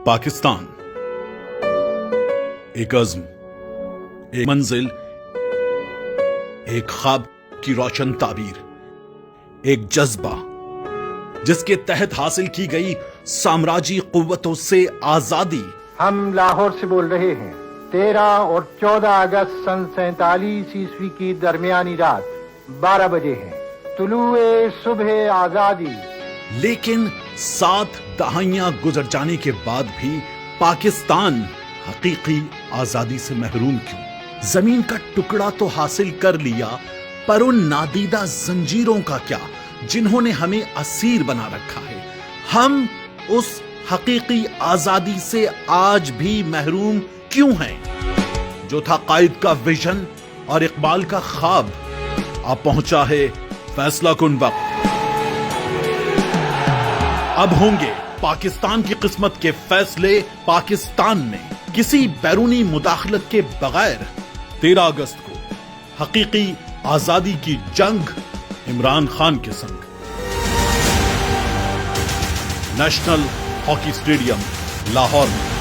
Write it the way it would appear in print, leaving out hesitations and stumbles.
पाकिस्तान एक अज़्म, एक मंजिल, एक ख्वाब की रोशन ताबीर, एक जज्बा जिसके तहत हासिल की गई साम्राज्यी कुव्वतों से आजादी। हम लाहौर से बोल रहे हैं। 13 और 14 अगस्त सन 47 ईस्वी की दरमियानी रात 12 बजे है। तुलुए सुबह आजादी। लेकिन 7 दहाइयां गुजर जाने के बाद भी पाकिस्तान हकीकी आजादी से महरूम क्यों? जमीन का टुकड़ा तो हासिल कर लिया, पर उन नादीदा जंजीरों का क्या जिन्होंने हमें असीर बना रखा है? हम उस हकीकी आजादी से आज भी महरूम क्यों हैं? जो था कायद का विजन और इकबाल का ख्वाब, अब पहुंचा है फैसला कुन वक्त। अब होंगे पाकिस्तान की किस्मत के फैसले पाकिस्तान में, किसी बैरूनी मुदाखलत के बगैर। 13 अगस्त को हकीकी आजादी की जंग इमरान खान के संग। नेशनल हॉकी स्टेडियम लाहौर में।